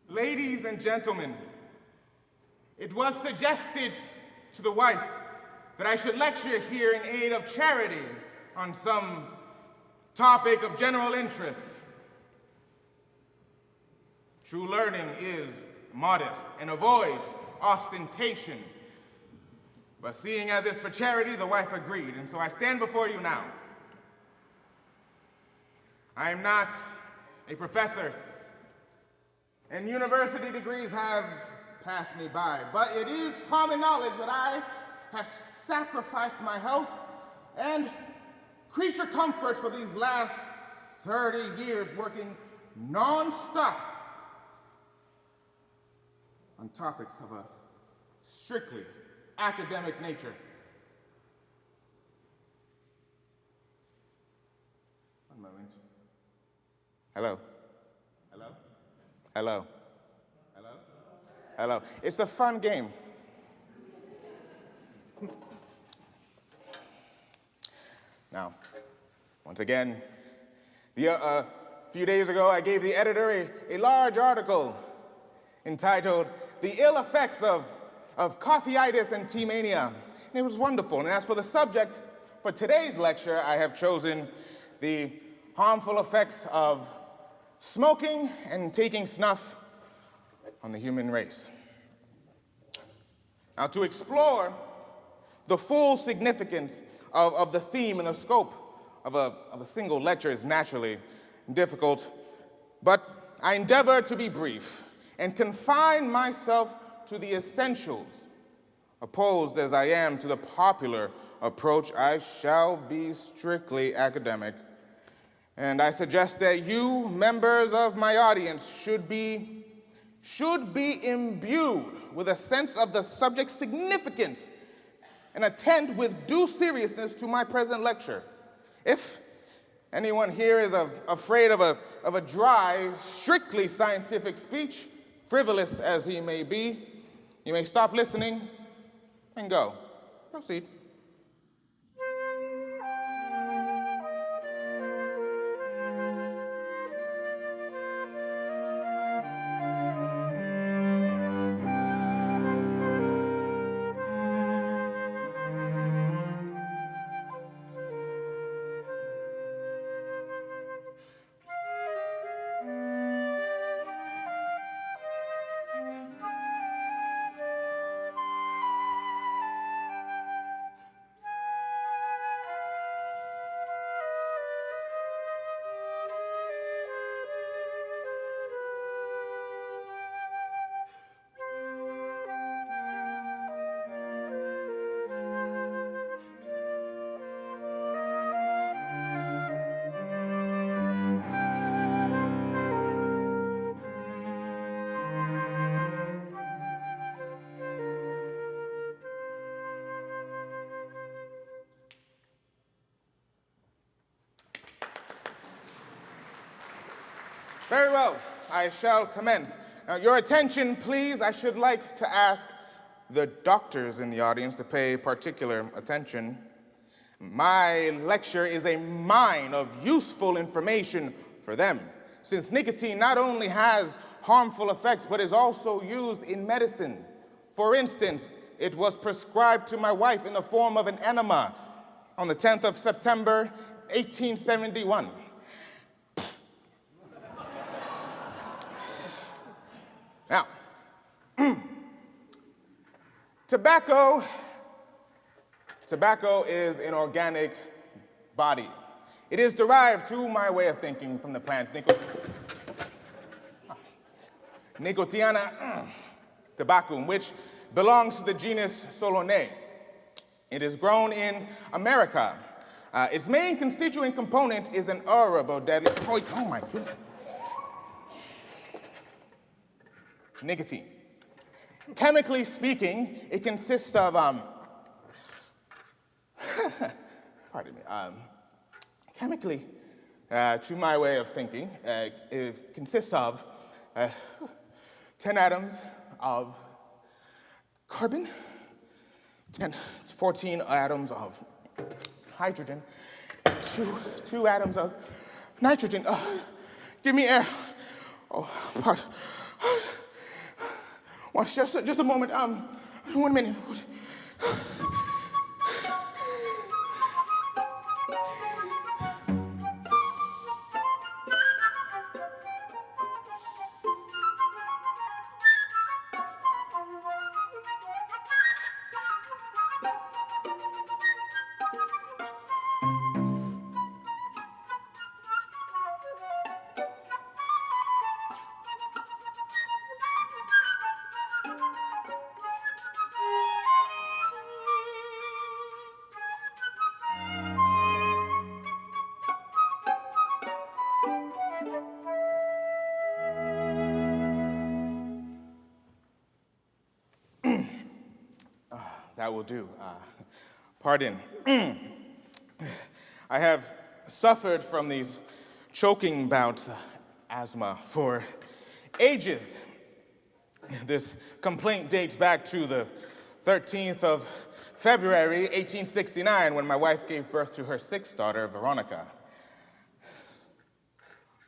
Ladies and gentlemen, it was suggested to the wife that I should lecture here in aid of charity on some topic of general interest. True learning is modest and avoids ostentation. But seeing as it's for charity, the wife agreed, and so I stand before you now. I am not a professor, and university degrees have passed me by, but it is common knowledge that I have sacrificed my health and creature comforts for these last 30 years working non-stop on topics of a strictly academic nature. One moment. Hello. Hello? Hello. Hello? Hello. It's a fun game. Now, once again, a few days ago, I gave the editor a large article entitled "The Ill Effects of Coffeeitis and Tea Mania." And it was wonderful. And as for the subject for today's lecture, I have chosen the harmful effects of smoking and taking snuff on the human race. Now, to explore the full significance of the theme and the scope of a single lecture is naturally difficult, but I endeavor to be brief and confine myself to the essentials. Opposed as I am to the popular approach, I shall be strictly academic. And I suggest that you, members of my audience, should be imbued with a sense of the subject's significance and attend with due seriousness to my present lecture. If anyone here is afraid of a dry, strictly scientific speech, frivolous as he may be, you may stop listening and go. Proceed. Very well, I shall commence. Now, your attention, please. I should like to ask the doctors in the audience to pay particular attention. My lecture is a mine of useful information for them, since nicotine not only has harmful effects, but is also used in medicine. For instance, it was prescribed to my wife in the form of an enema on the 10th of September, 1871. Tobacco is an organic body. It is derived, to my way of thinking, from the plant Nicotiana tabacum, which belongs to the genus Solanae. It is grown in America. Its main constituent component is an deadly. Oh my goodness. Nicotine. Chemically speaking, it consists of, pardon me, chemically, to my way of thinking, it consists of 10 atoms of carbon, 14 atoms of hydrogen, two atoms of nitrogen. Give me air. Oh, pardon. Well, just a moment. 1 minute. That will do. Pardon. I have suffered from these choking bouts, asthma, for ages. This complaint dates back to the 13th of February, 1869, when my wife gave birth to her sixth daughter, Veronica.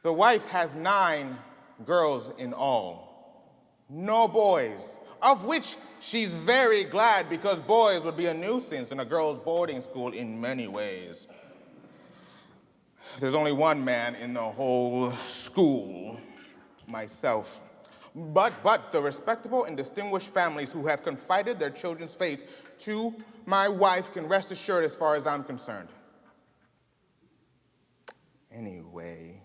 The wife has 9 girls in all, no boys, of which she's very glad, because boys would be a nuisance in a girls' boarding school in many ways. There's only one man in the whole school, myself. But the respectable and distinguished families who have confided their children's fate to my wife can rest assured as far as I'm concerned. Anyway,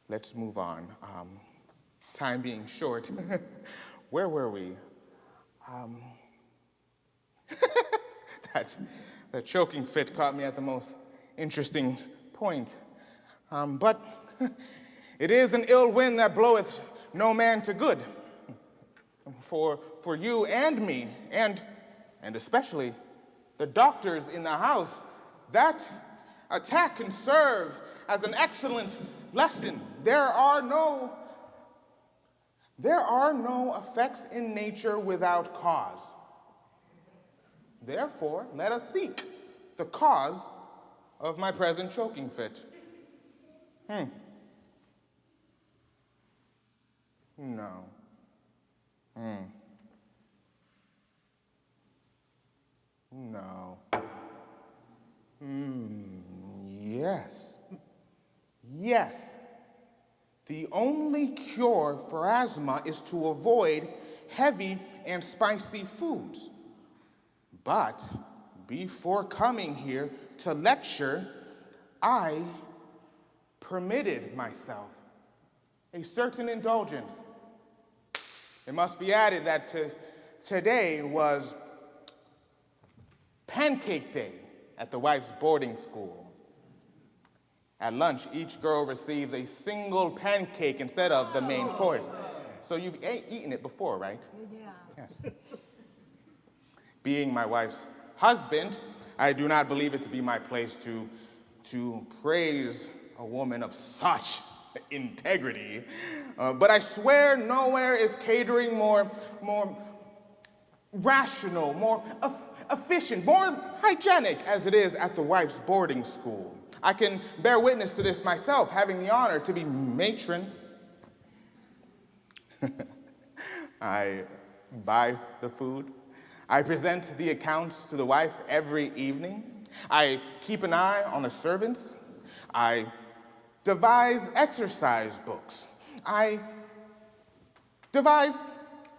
let's move on. Time being short. Where were we? That choking fit caught me at the most interesting point. But it is an ill wind that bloweth no man to good. For you and me, and especially the doctors in the house, that attack can serve as an excellent lesson. There are no effects in nature without cause. Therefore, let us seek the cause of my present choking fit. No. No. Yes. Yes. The only cure for asthma is to avoid heavy and spicy foods. But before coming here to lecture, I permitted myself a certain indulgence. It must be added that today was pancake day at the wife's boarding school. At lunch, each girl receives a single pancake instead of the main course. So you've eaten it before, right? Yeah. Yes. Being my wife's husband, I do not believe it to be my place to praise a woman of such integrity. But I swear nowhere is catering more rational, more efficient, more hygienic as it is at the wife's boarding school. I can bear witness to this myself, having the honor to be matron. I buy the food. I present the accounts to the wife every evening. I keep an eye on the servants. I devise exercise books. I devise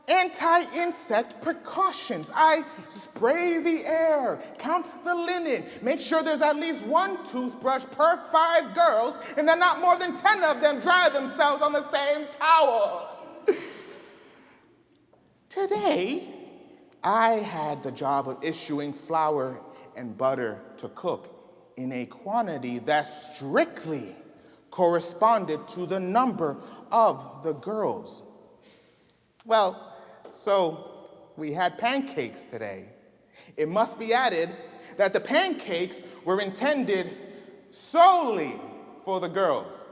anti-insect precautions. I spray the air, count the linen, make sure there's at least one toothbrush per 5 girls, and that not more than 10 of them dry themselves on the same towel. Today, I had the job of issuing flour and butter to cook in a quantity that strictly corresponded to the number of the girls. Well, so we had pancakes today. It must be added that the pancakes were intended solely for the girls.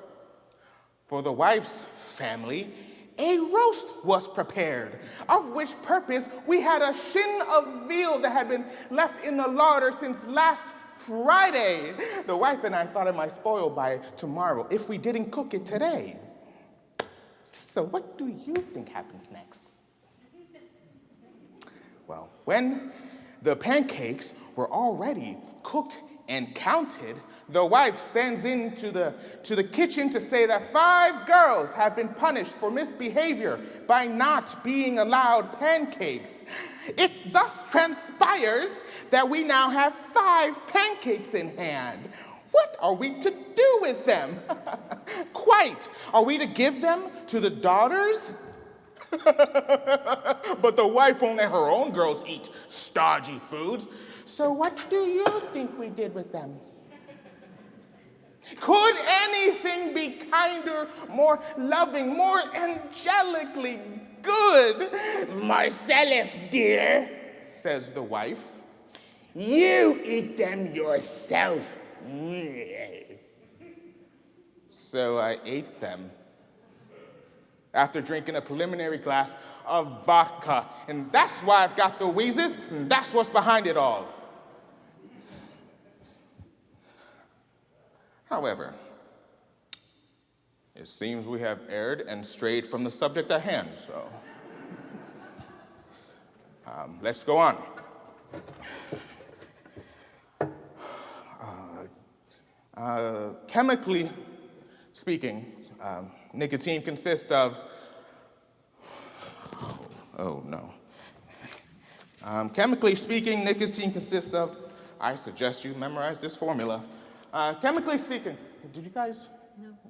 For the wife's family, a roast was prepared, of which purpose we had a shin of veal that had been left in the larder since last Friday. The wife and I thought it might spoil by tomorrow if we didn't cook it today. So what do you think happens next? Well, when the pancakes were already cooked and counted, the wife sends into the kitchen to say that 5 girls have been punished for misbehavior by not being allowed pancakes. It thus transpires that we now have 5 pancakes in hand. What are we to do with them? Quite. Are we to give them to the daughters? But the wife won't let her own girls eat stodgy foods. So what do you think we did with them? Could anything be kinder, more loving, more angelically good? Marcellus, dear, says the wife. you eat them yourself. So I ate them after drinking a preliminary glass of vodka. And that's why I've got the wheezes, and that's what's behind it all. However, it seems we have erred and strayed from the subject at hand, so let's go on. Chemically speaking, nicotine consists of, chemically speaking, nicotine consists of, I suggest you memorize this formula. Chemically speaking, did you guys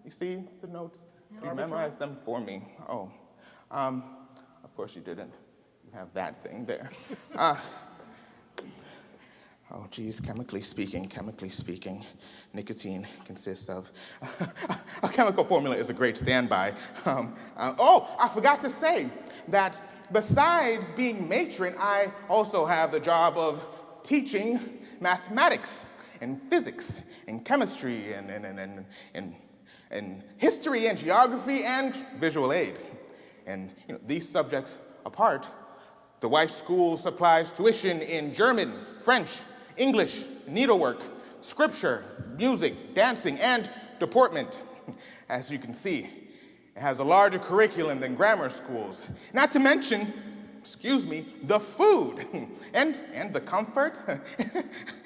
you see the notes? No. You memorized them for me. Oh, of course you didn't. You have that thing there. Oh, geez, chemically speaking, nicotine consists of... A chemical formula is a great standby. I forgot to say that besides being matron, I also have the job of teaching mathematics and physics and chemistry and history and geography and visual aid. And these subjects apart, the wife's school supplies tuition in German, French, English, needlework, scripture, music, dancing, and deportment. As you can see, it has a larger curriculum than grammar schools. Not to mention, the food and the comfort.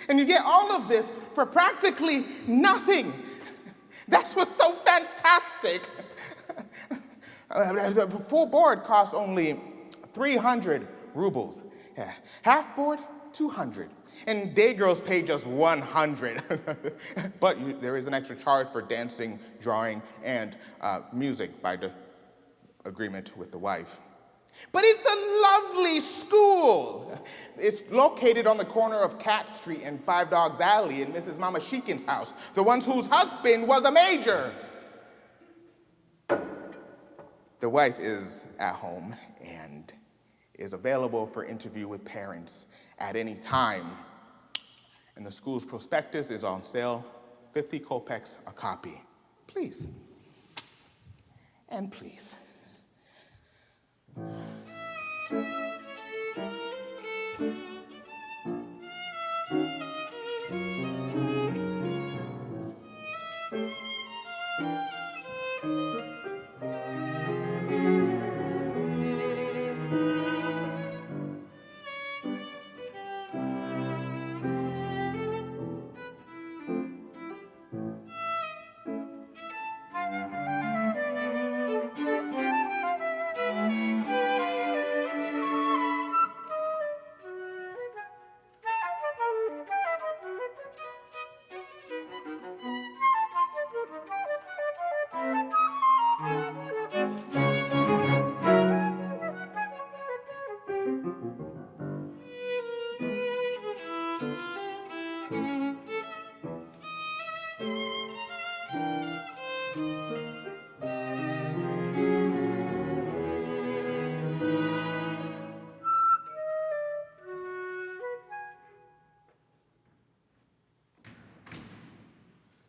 And you get all of this for practically nothing. That's what's so fantastic. A full board costs only 300 rubles. Yeah. Half board, 200. And day girls pay just 100. But there is an extra charge for dancing, drawing, and music by the agreement with the wife. But it's a lovely school. It's located on the corner of Cat Street and Five Dogs Alley in Mrs. Mama Sheekin's house, the one whose husband was a major. The wife is at home and is available for interview with parents at any time. And the school's prospectus is on sale, 50 kopecks a copy. Please. And please.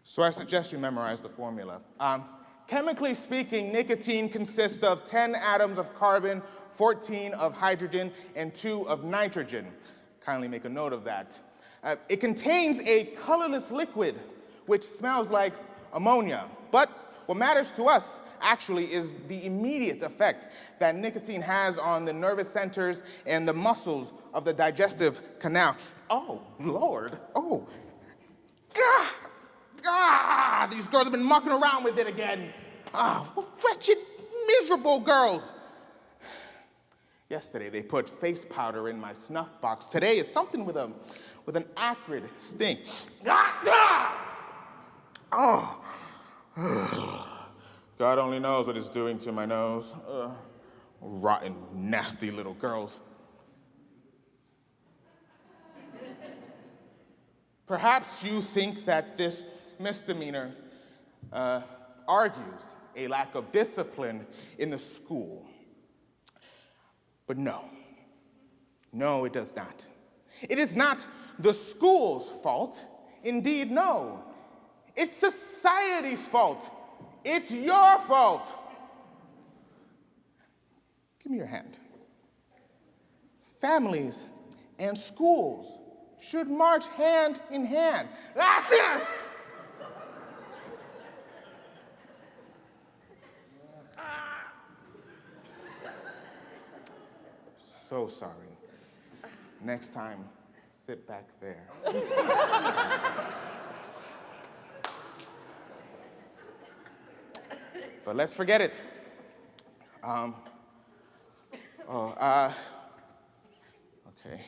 So I suggest you memorize the formula. Chemically speaking, nicotine consists of 10 atoms of carbon, 14 of hydrogen, and 2 of nitrogen. Kindly make a note of that. It contains a colorless liquid, which smells like ammonia. But what matters to us, actually, is the immediate effect that nicotine has on the nervous centers and the muscles of the digestive canal. Oh, Lord. Oh. God. Ah, these girls have been mucking around with it again. Ah, wretched, miserable girls. Yesterday they put face powder in my snuff box. Today is something with an acrid stink. Oh. God only knows what it's doing to my nose. Rotten, nasty little girls. Perhaps you think that this misdemeanor argues a lack of discipline in the school. But no, it does not. It is not the school's fault. Indeed, no. It's society's fault. It's your fault. Give me your hand. Families and schools should march hand in hand. So sorry. Next time, sit back there. But let's forget it. Okay.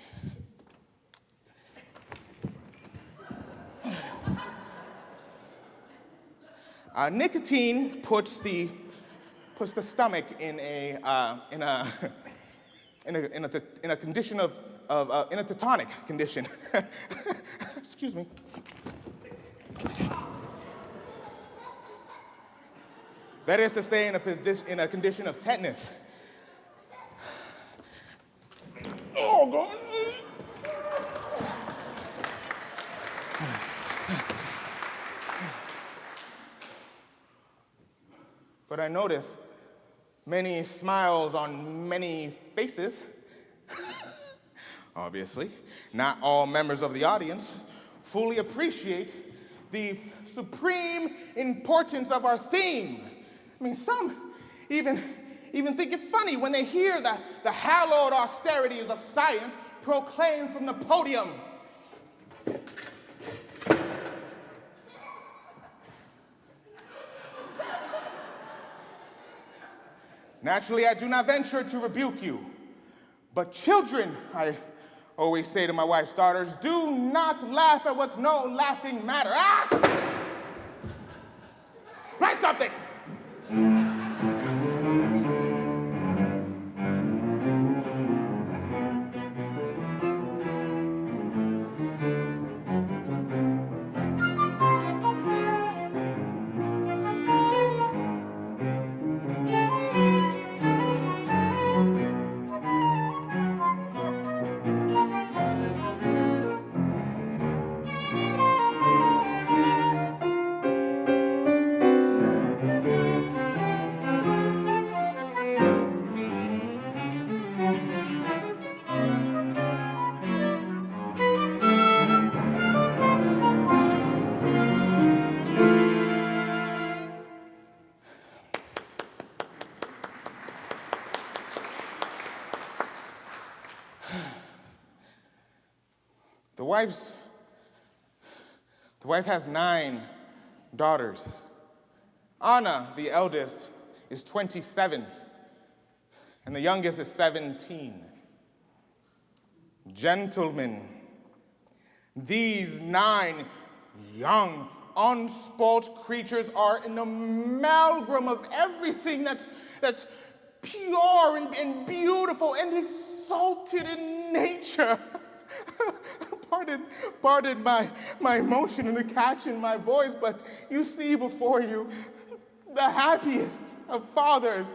Nicotine puts the stomach in a condition in a tetanic condition. Excuse me. That is to say, in a condition of tetanus. Oh, God. But I notice many smiles on many faces. Obviously, not all members of the audience fully appreciate the supreme importance of our theme. I mean, some even think it funny when they hear the hallowed austerities of science proclaimed from the podium. Naturally, I do not venture to rebuke you, but children, I always say to my wife's daughters, do not laugh at what's no laughing matter. Ah! Write something! The wife has 9 daughters. Anna, the eldest, is 27, and the youngest is 17. Gentlemen, these 9 young, unspoilt creatures are an amalgam of everything that's pure and beautiful and exalted in nature. Pardon my emotion and the catch in my voice, but you see before you the happiest of fathers.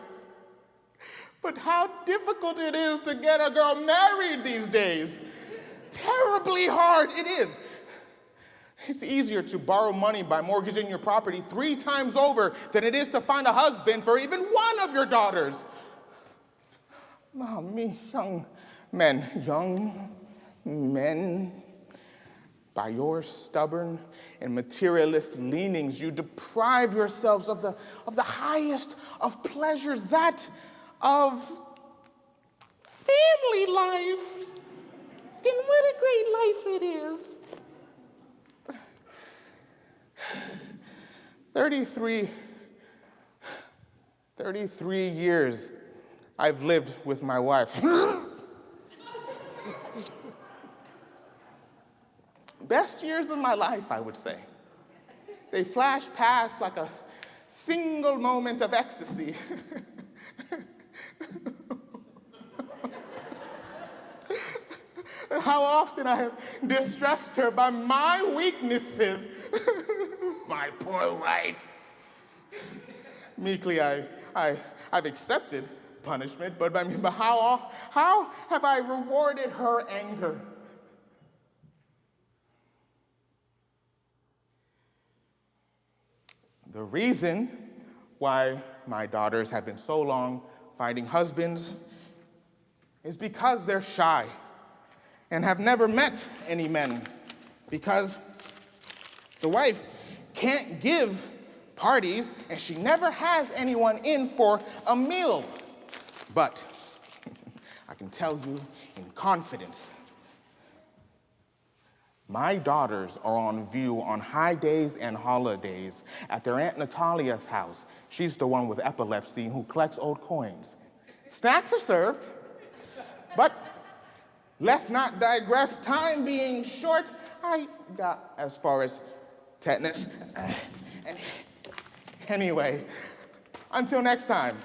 But how difficult it is to get a girl married these days. Terribly hard it is. It's easier to borrow money by mortgaging your property 3 times over than it is to find a husband for even one of your daughters. Oh, me, young men, by your stubborn and materialist leanings, you deprive yourselves of the highest of pleasures, that of family life. And what a great life it is. 33 years I've lived with my wife. Best years of my life, I would say. They flash past like a single moment of ecstasy. How often I have distressed her by my weaknesses. My poor wife. Meekly, I've accepted punishment, but how have I rewarded her anger? The reason why my daughters have been so long finding husbands is because they're shy and have never met any men, because the wife can't give parties and she never has anyone in for a meal. But I can tell you in confidence, my daughters are on view on high days and holidays at their Aunt Natalia's house. She's the one with epilepsy who collects old coins. Snacks are served, but let's not digress. Time being short, I got as far as tetanus. Anyway, until next time.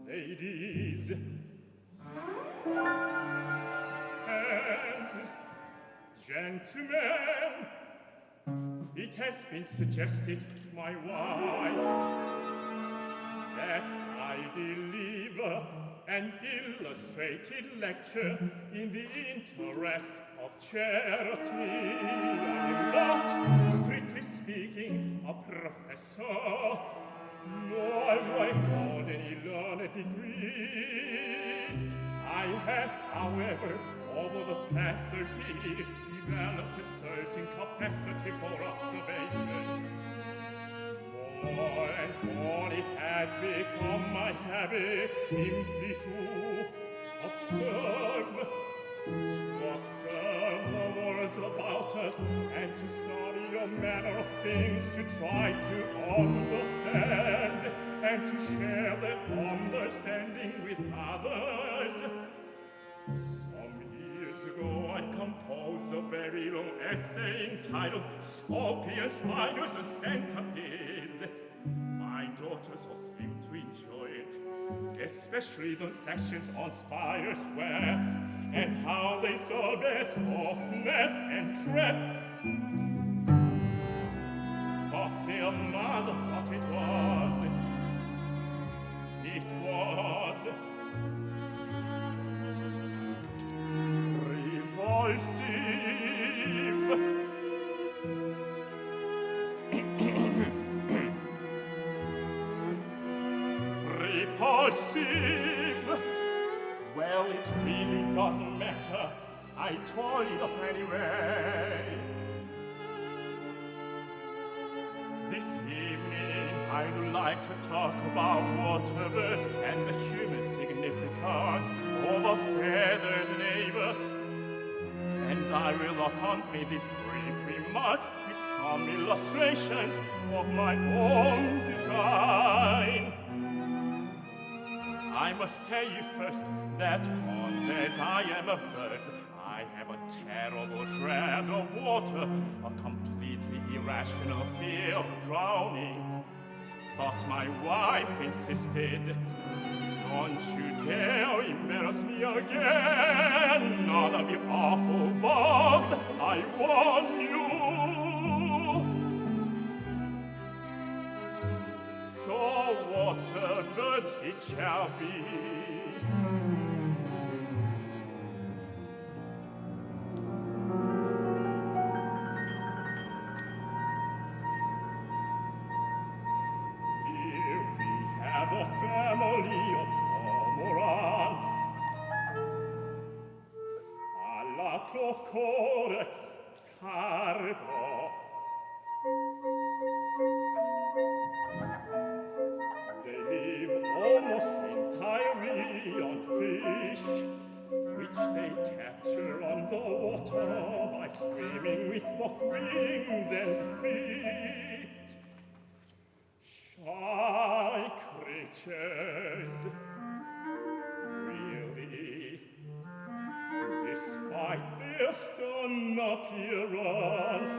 Ladies and gentlemen, it has been suggested to my wife that I deliver an illustrated lecture in the interest of charity. I am not, strictly speaking, a professor, nor do I hold any learned degrees. I have, however, over the past 30 years, developed a certain capacity for observation. More and more it has become my habit simply to observe the world about us and to study a manner of things, to try to understand and to share that understanding with others. Some years ago I composed a very long essay entitled Scorpion, Spiders, and Centipedes. My daughters all seemed to enjoy it, especially the sections on spiders' webs and how they serve as both nest and trap. But their mother thought it was repulsive. Repulsive. Well, it really doesn't matter. I tore it up anyway. This evening, I'd like to talk about waterbirds and the human significance of our feathered neighbors. And I will accompany these brief remarks with some illustrations of my own design. I must tell you first that fond as I am of birds, I have a terrible dread of water, a completely irrational fear of drowning. But my wife insisted, don't you dare embarrass me again, none of you awful bugs, I warn you. So waterbirds it shall be. Here we have a family of cormorants, Alacrocorax cargo. They live almost entirely on fish, which they capture underwater by swimming with both wings and feet. Shy creatures, really, despite their stern appearance.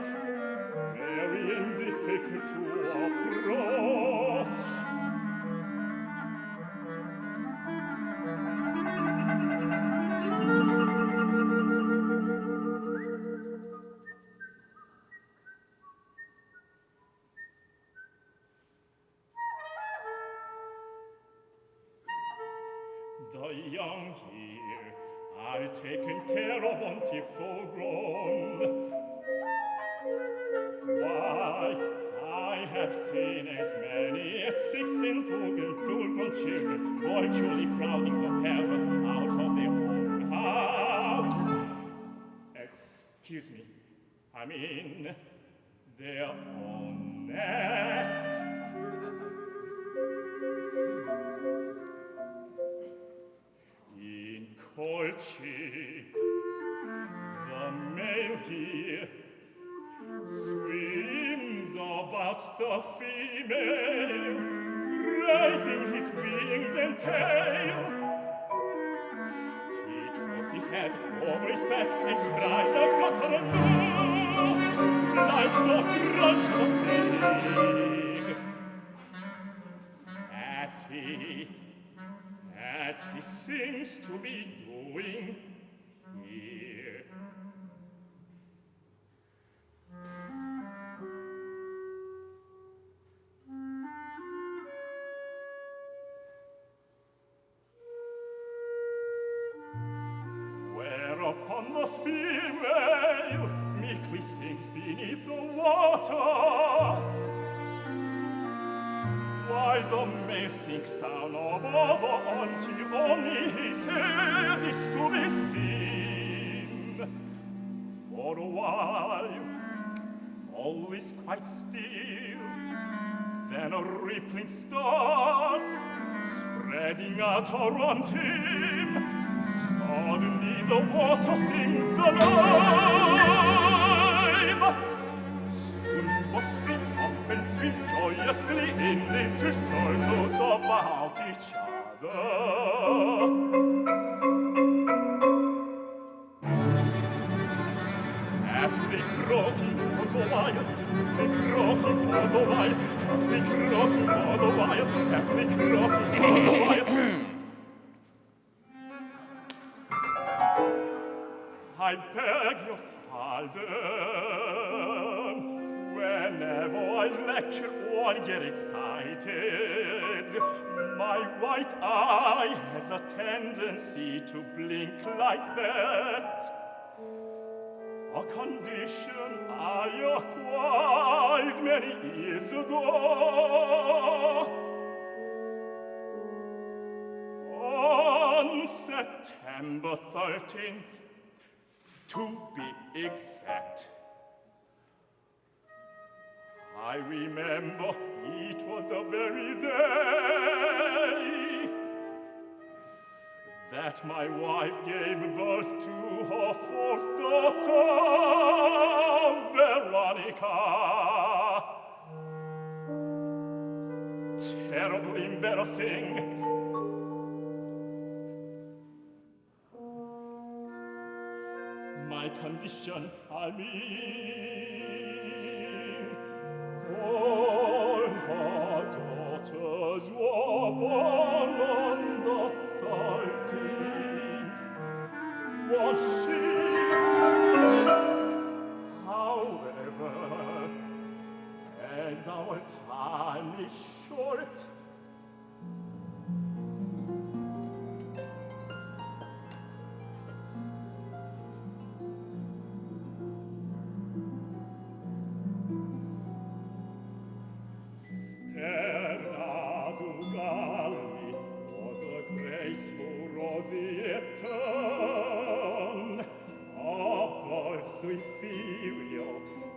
young here are taken care of until full grown. Why, I have seen as many as 6 full-grown children virtually crowding the parents out of their own house. Excuse me, I mean, their own nest. In Colchis, the male here swims about the female, raising his wings and tail. He throws his head over his back and cries out guttural notes like the grunt of a pig. As he seems to be doing here. Whereupon the female meekly sinks beneath the water, why the male sinks down above until only his head is to be seen. For a while, all is quite still. Then a rippling starts, spreading out around him. Suddenly the water seems alive. Soon both swim up and swim joyously in little circles about each other. Happily croaking all the while, happily croaking all the while, happily croaking all the while, happily croaking all the while. I beg your pardon. Whenever I lecture or get excited, my right eye has a tendency to blink like that. A condition I acquired many years ago. On September 13th, to be exact. I remember it was the very day that my wife gave birth to her 4th daughter, Veronica. Terribly embarrassing. My condition, I mean, all her daughters were born on the 13th. Was she, however, as our time is short,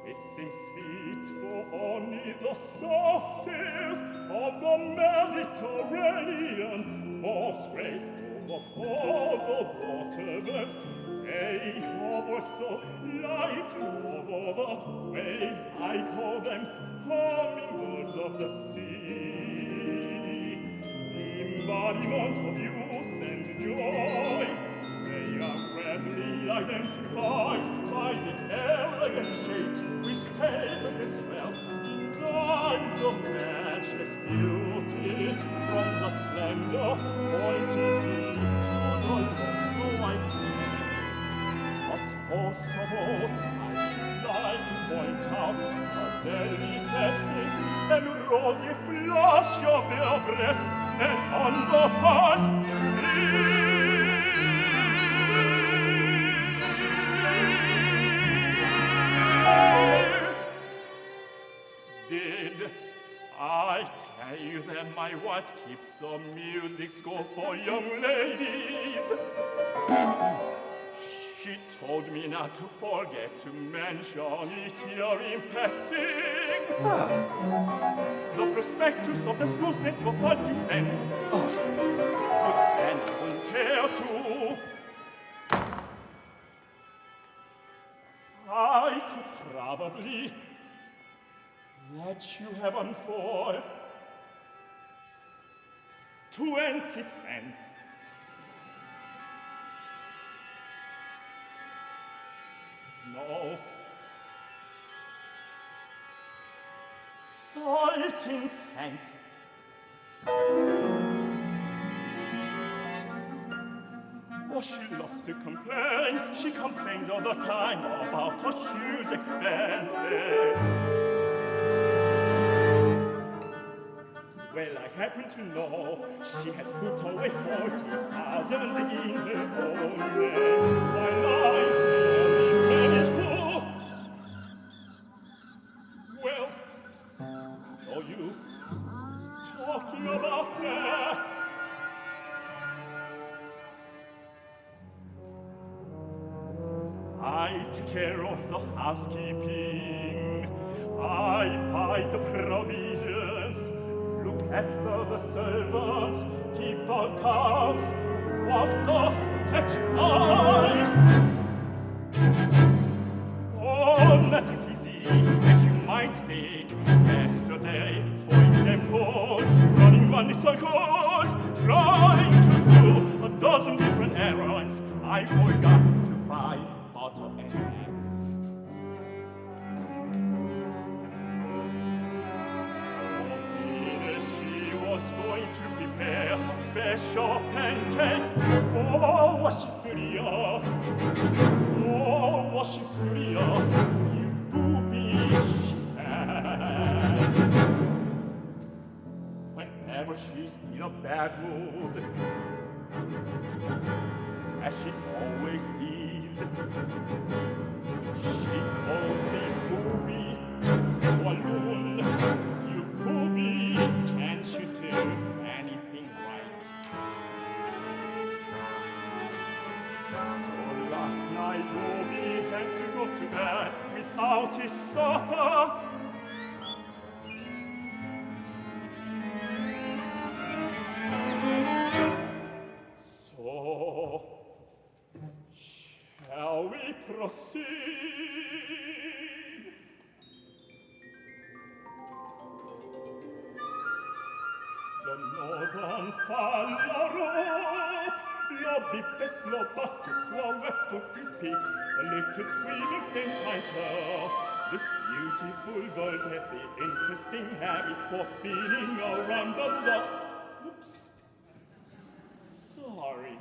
it seems fit for only the softest of the Mediterranean, most graceful of all the waterbirds. They hover so lightly over the waves, I call them hummingbirds of the sea. The embodiment of youth and joy, they are readily identified by the elegant shapes which tapers and swells in lines of matchless beauty, from the slender pointed beam to the long snow-white wings. But possible, I should like to point out the delicacies and rosy flush of their breasts and underparts. I tell you that my wife keeps a music school for young ladies. She told me not to forget to mention it here in passing. The prospectus of the school says for 40 cents. Would anyone care to? I could probably let you have one for 20 cents. No. 13 cents. Oh, she loves to complain. She complains all the time about her huge expenses. Well, I happen to know she has put away 40,000 in her own name, while I barely manage to. Well, no use talking about that. I take care of the housekeeping. I buy the provisions, look after the servants, keep accounts. What does catch eyes? Oh, that is easy, as you might think. Yesterday, for example, running money circles, trying to do a dozen different errands, I forgot to buy butter and eggs. For dinner, she was going to prepare a special pancakes. Oh, was she furious? Oh, was she furious? You booby, she said. Whenever she's in a bad mood, as she always is, she calls me booby, balloon. You booby, can't you do anything right? So last night Booby had to go to bed without his supper. So, shall we proceed? The northern Falarok, lo bippes, lo battus, lo wet-footed pig, the little sweeting Saint Piper. This beautiful bird has the interesting habit of spinning around the block. Oops. Sorry.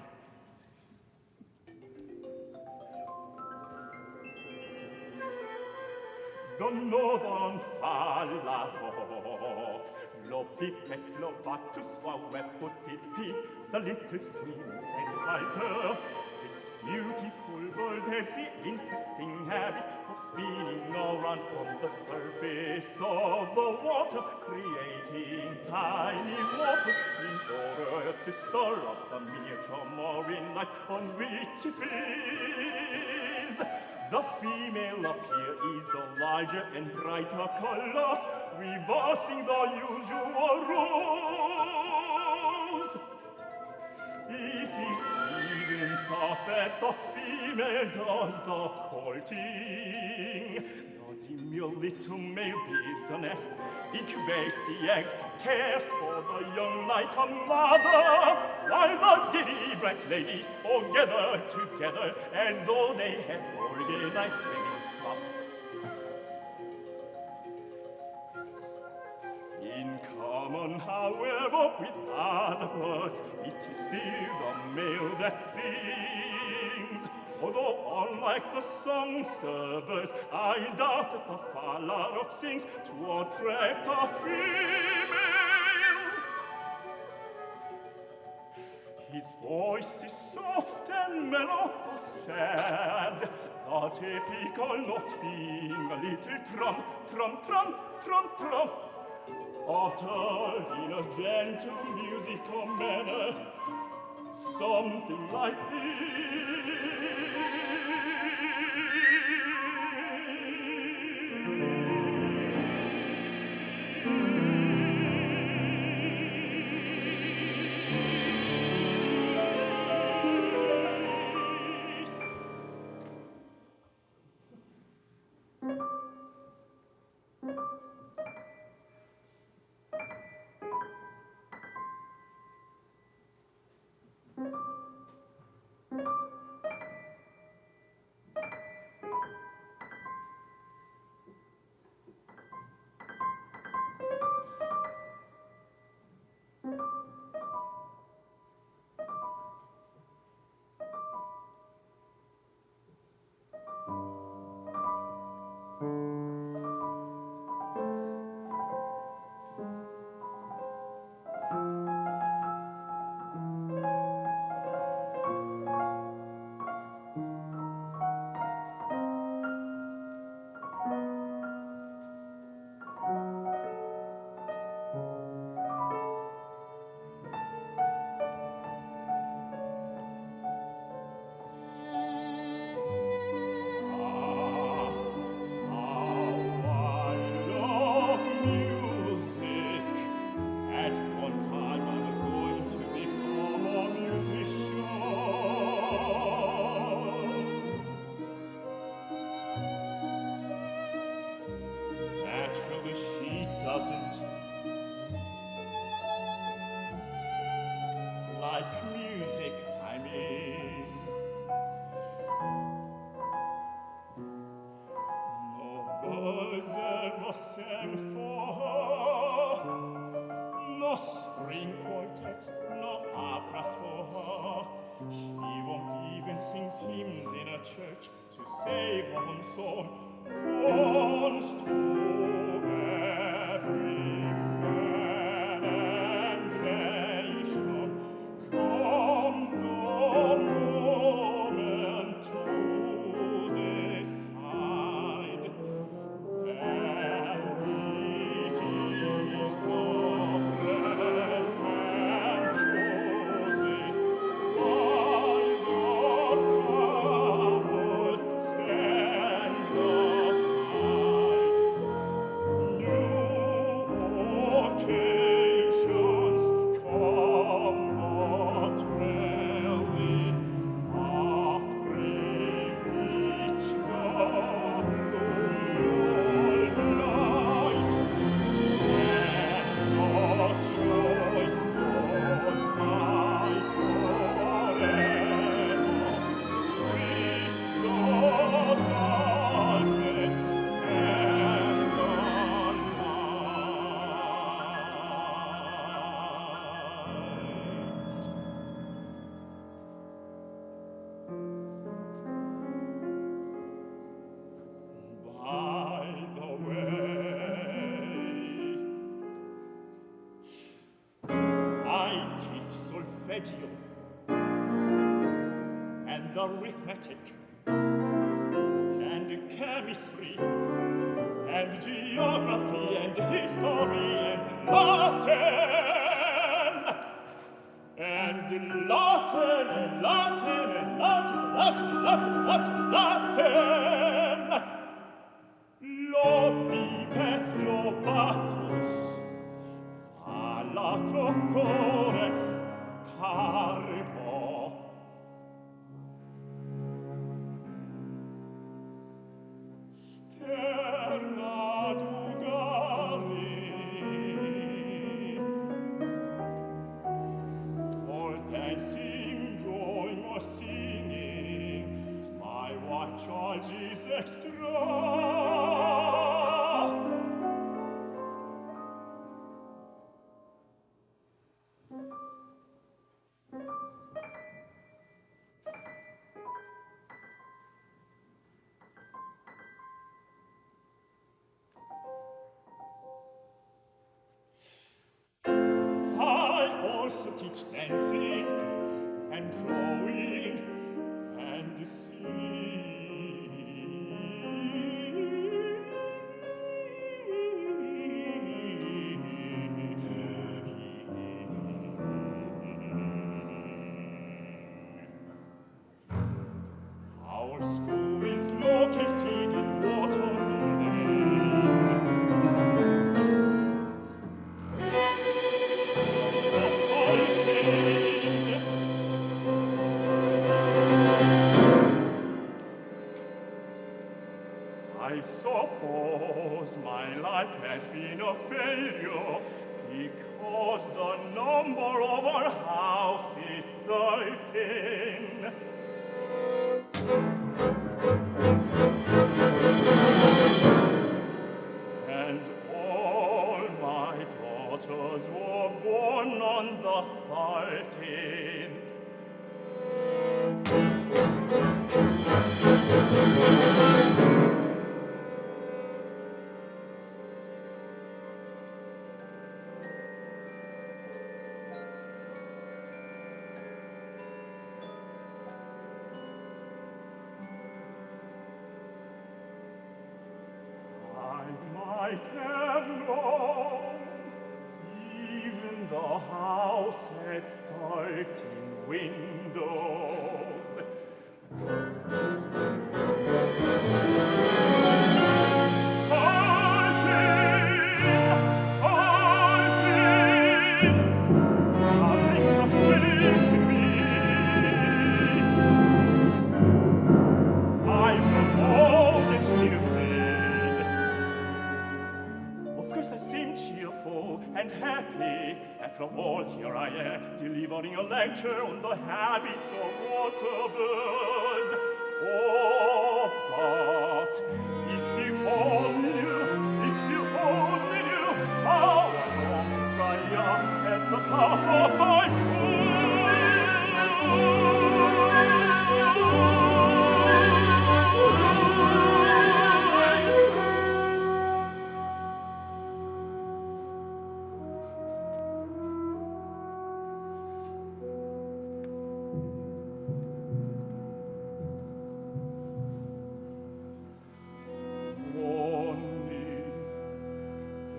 The northern Falarok, lo bippes, lo battus, lo wet-footed pig, the little sweeting Saint Piper. This beautiful bird has the interesting habit of spinning around on the surface of the water, creating tiny waters in order to stir up the miniature marine life on which it feeds. The female up here is the larger and brighter color, reversing the usual rules. It is even thought that the female does the courting. The demure little male builds the nest, incubates the eggs, cares for the young like a mother, while the giddy bright ladies all gather together as though they had organized women's clubs. In common, however, with other birds, it is still the male that sings. Although, unlike the songster-birds, I doubt that the Falarok sings to attract a female. His voice is soft and mellow, but sad. The typical note being a little trum, trum, trum, trum, trum. uttered in a gentle musical manner, something like music, I mean. No buzzer was sang for her, no spring quartets, no operas for her. She won't even sing hymns in a church to save one soul once to every man and nation. Come the moment to decide, and it is the brave man chooses by the coward stands aside. New occasions come but rarely, offering each the blooming light, and the choice of life forever twixt the darkness and the light. By the way, I teach solfeggio and arithmetic and chemistry and geography and history and Latin and Latin and Latin and Latin, Latin. Lobipes globatus, fala crocorex carbo. Sterna dugari, for dancing, drawing, or singing, my white charge is extra. I also teach dancing and drawing and singing. life has been a failure because the number of our house is 13. And all my daughters were born on the 13th. I might have known, even the house has 13 windows. 14! Nothing so silly me. I'm the oldest you made. Of course I seem cheerful and happy. After all, here I am, delivering a lecture on the habits of water birds. Oh, but if you only knew how I long to cry out at the top of my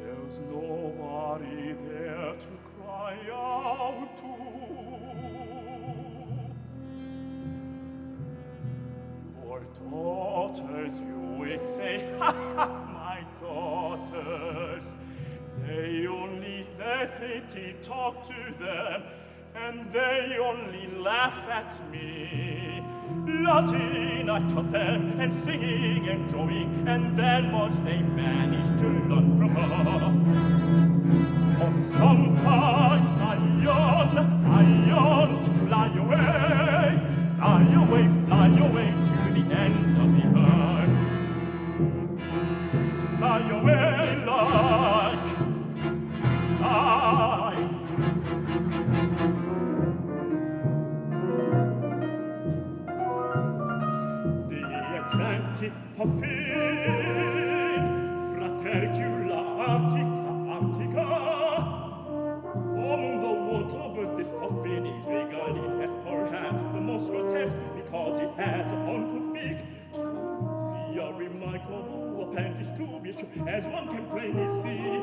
There's nobody there to cry out to. Your daughters, you will say, ha ha, my daughters. They only laugh at me, talk to them, and they only laugh at me. Latin I taught them, and singing and drawing, and then much they managed to learn from her. Oh, sometimes I yearn to fly away to the ends of the earth. To fly away like the Atlantic puffin, Fratercula arctica. Among the waterbirds, this puffin is regarded as perhaps the most grotesque because it has an uncouth beak. Truly a remarkable appendage to be sure, as one can plainly see,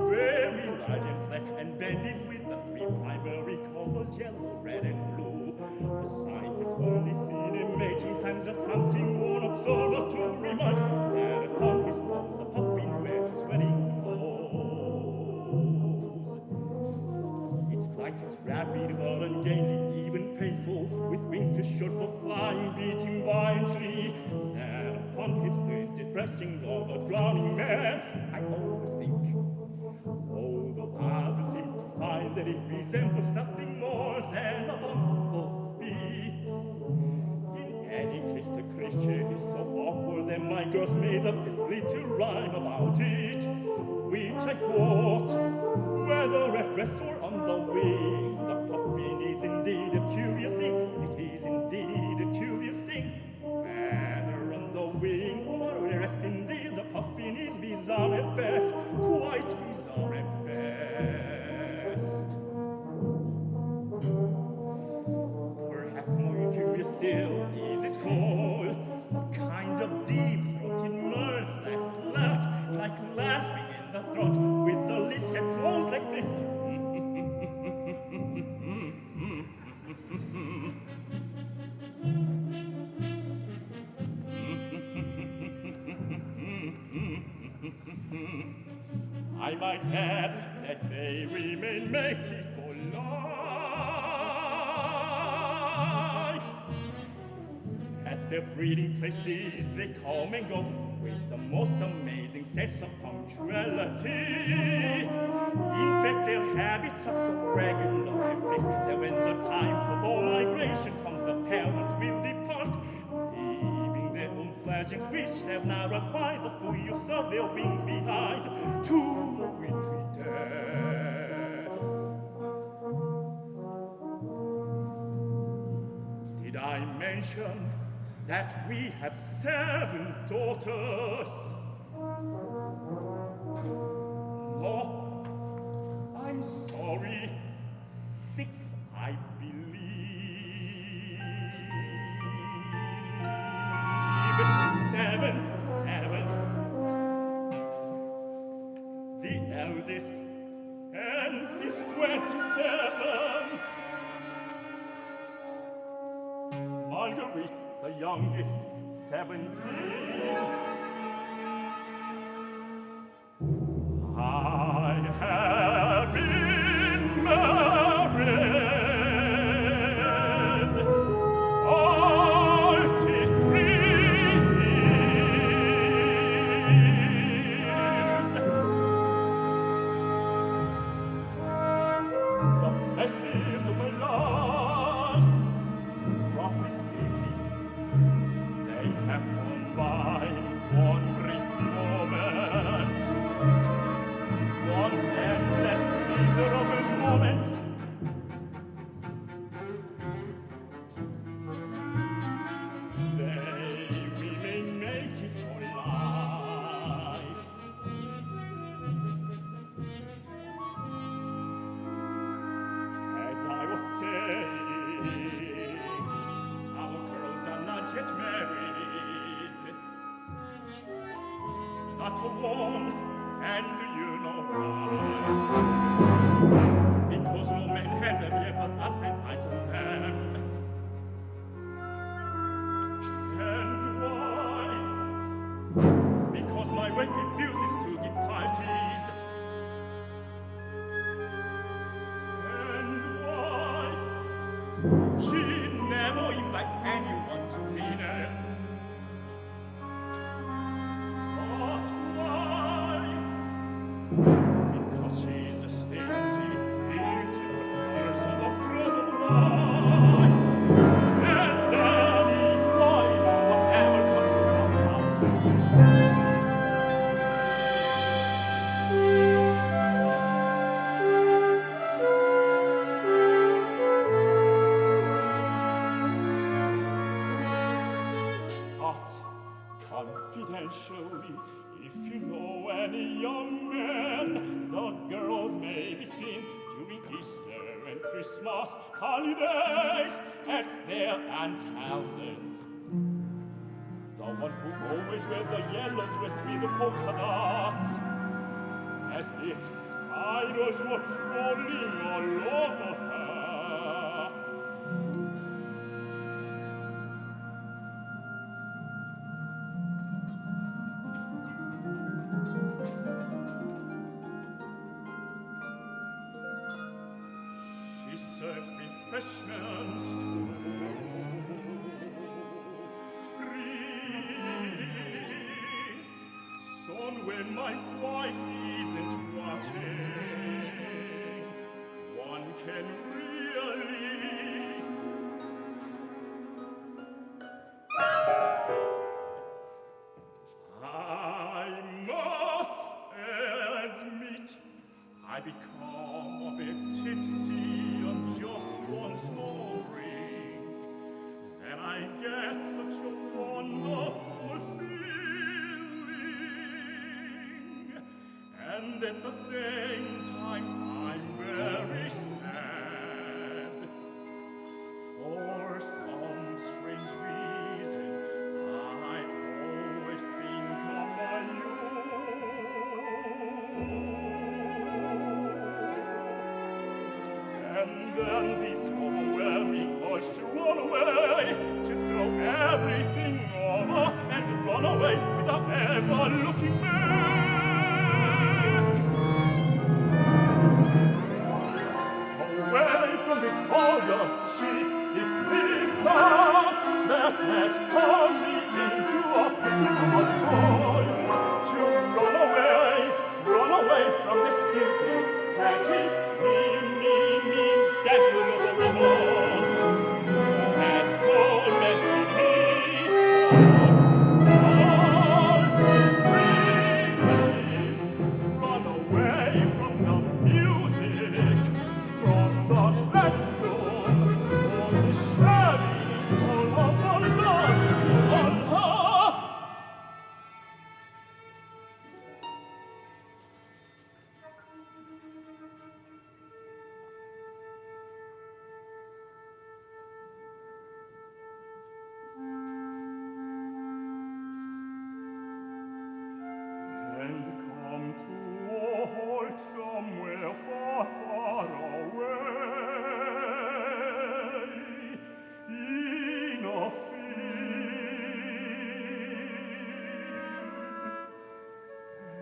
very large and flat and banded with the three primary colors, yellow, red, and blue. A scientist only seen in mating times of hunting one observer to remark that upon his nose a puffin wears his wedding clothes. Its flight is rapid but ungainly, even painful, with wings too short for flying, beating violently. And upon his face the thrashing of a drowning man, I always think, although others seem to find that it resembles nothing more than a bumblebee. In any case, the Christian is so awkward that my girls made up this little rhyme about it, which I quote: whether at rest or on the wing, the puffin is indeed a curious thing. It is indeed a curious thing. Whether on the wing or at rest, indeed, the puffin is bizarre at best, quite bizarre at best. Perhaps more curious still is its call, a kind of deep-throated mirthless laugh, like laughing in the throat with the lips kept closed like this. I might add that they remain mated for life. At their breeding places they come and go, with the most amazing sense of punctuality. In fact, their habits are so regular and fixed that when the time for ball migration comes, the parents will depart, leaving their own fledglings, which have now acquired the full use of their wings behind, to a wintry death. Did I mention that we have 7 daughters? No, I'm sorry, 6, I believe. 7. The eldest, and is 27. Marguerite, the youngest, 17. I have been married 43 years. The blessings of my life, roughly speaking, they have flown by one brief moment, one endless, miserable moment. They remain mated for life. As I was saying, our girls are not yet married. Not a one, and do you know why? Because no man has ever yet but us and eyes on them. And why? Because my wife refuses to give parties. And why? She never invites anyone to dinner. But why? Because she's a stingy, irritable person of probable life. And that is why no one ever comes to our house. But confidentially, if you know any young men, the girls may be seen during Easter and Christmas holidays at their Aunt Helen's. The one who always wears a yellow dress with the polka dots, as if spiders were crawling all over her. She serves refreshments too, free. So when my wife isn't watching, one can really I must admit I become a bit tipsy on just one small drink, and I get such a wonderful feeling, and at the same time I'm very sad. For some strange reason I always think of you. And then this overwhelming urge to run away, to throw everything over and run away without ever looking back. Away from this vulgar, cheap existence that has turned me into a pitiful boy. tormenting me, devil of all, has tormented me for all dreams. Run away from the music, from the classroom, all the shabbies, all of the darkness, all her. And come to a halt somewhere far, far away in a field,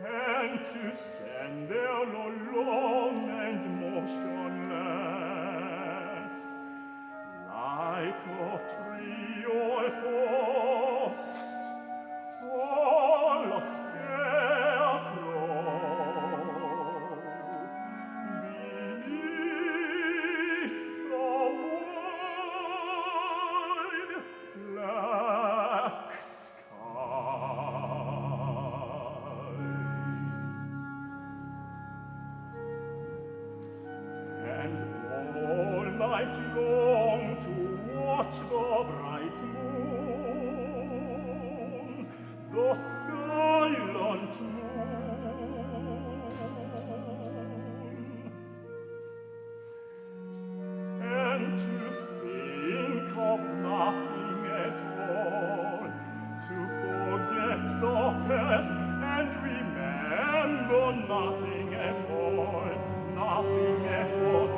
and to stand there alone and motionless, like a tree or post, or a scarecrow beneath the wide black sky. And all night long to watch the bright moon, the silent moon, and to think of nothing at all, to forget the past and remember nothing at all, nothing at all.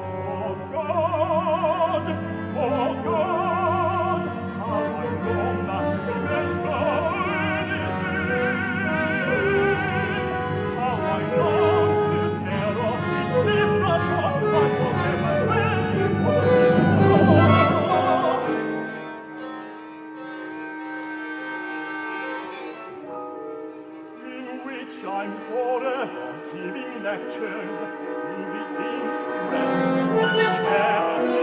Oh God, how I long not to remember anything, how I long to tear off the tip of my forever waiting for the in which I'm forever giving lectures in the interest of charity.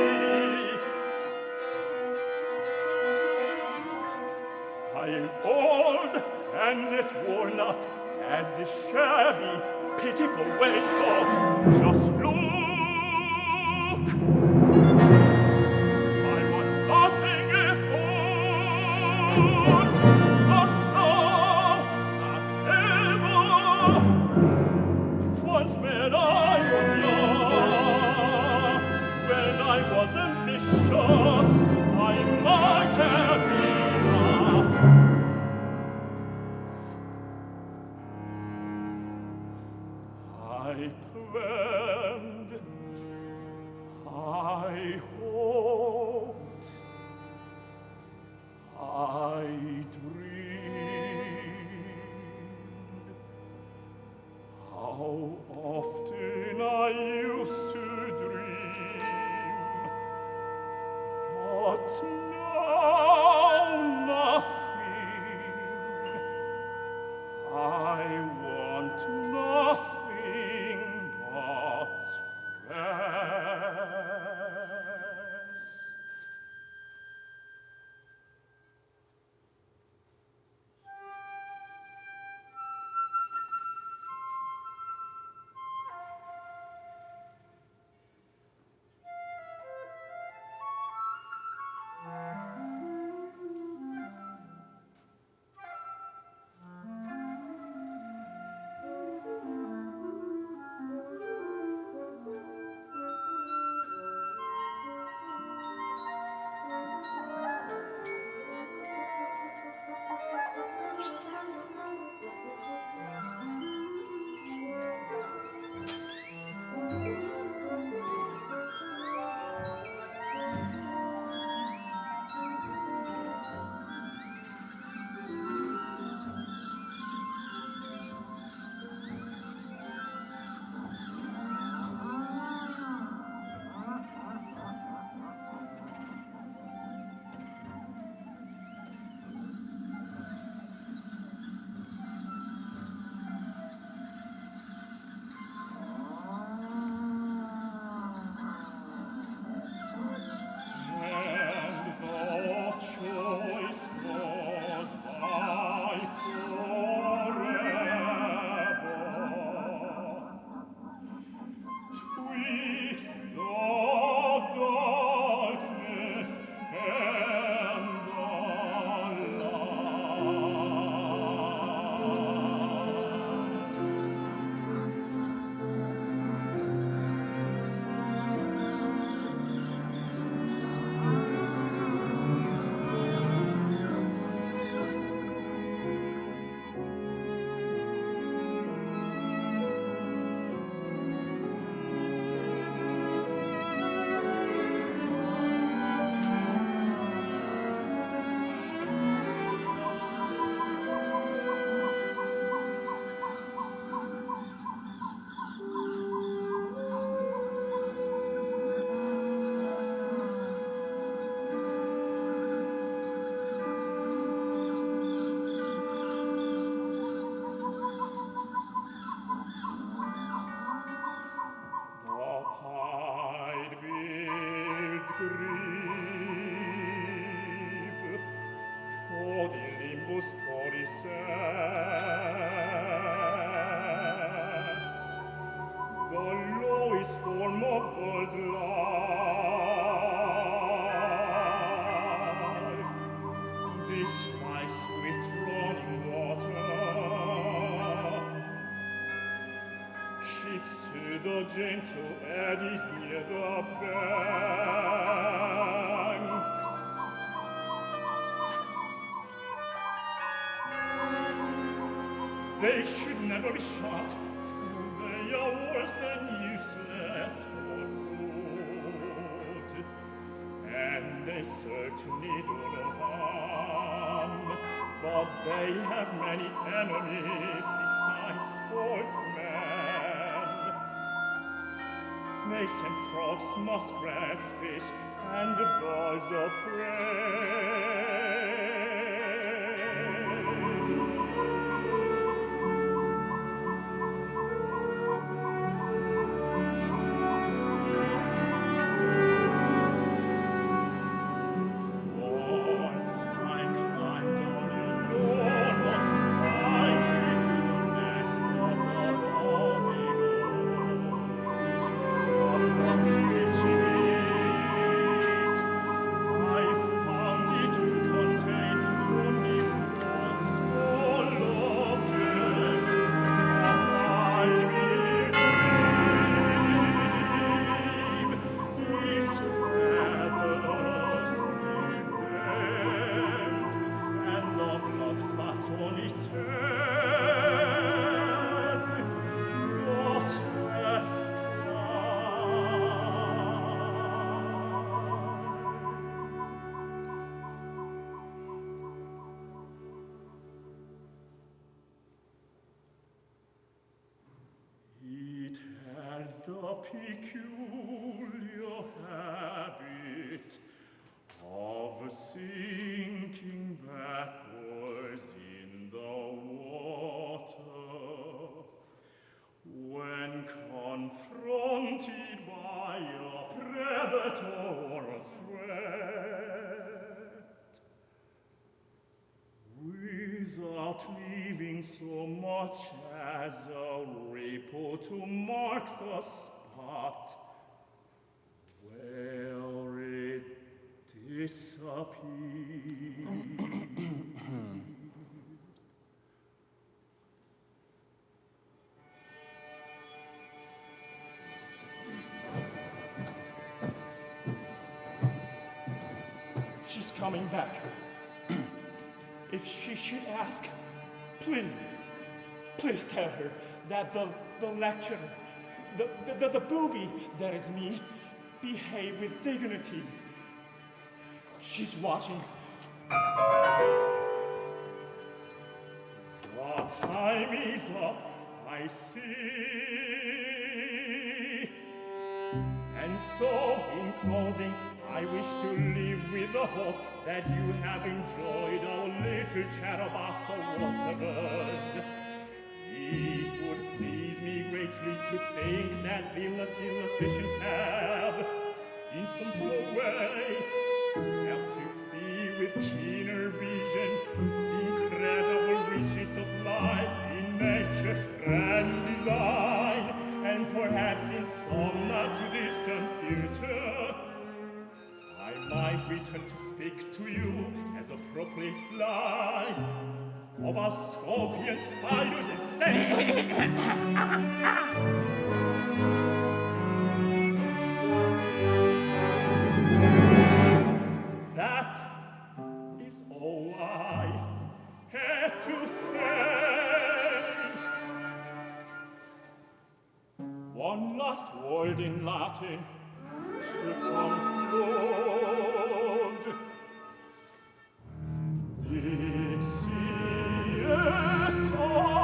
I am old and as worn out as this shabby, pitiful waistcoat. Just look! I want nothing at all, not now, not ever. Once when I was young, when I was ambitious, I might have been I planned, I hoped, I dreamed. How often I used to dream, but now nothing. I want nothing but rest. precepts. The lowest form of old life, this my swift running water, keeps to the gentle eddies near the banks. They should never be shot, for they are worse than useless for food, and they certainly do no harm, but they have many enemies besides sportsmen. Snakes and frogs, muskrats, fish, and the birds of prey. Once I climbed on a enormous pine tree to the nest of the bald eagle. Upon reaching it, I found it to contain only one small object, a pine beard, its feathers still damp, and the blood spots on its head, not half It has the peculiar habit of sinking backwards in the water when confronted by a predator or a threat, without leaving so much as a ripple to mark the spot where it disappeared. She's coming back. If she should ask, please tell her that the lecturer, the booby that is me, behave with dignity. She's watching. The time is up, I see. And so, in closing, I wish to leave with the hope that you have enjoyed our little chat about the waterbirds. It would please me greatly to think that the illustrations have, in some small way, helped to see with keener vision the incredible riches of life in nature's grand design, and perhaps in some not too distant future, I might return to speak to you as appropriate slides about scorpions, spiders, and centipedes. That is all I had to say. One last word in Latin to conclude. Dixie et animam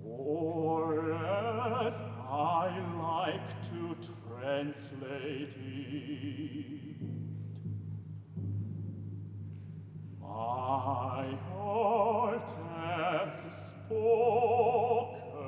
or as I like to translate it, my heart has spoken.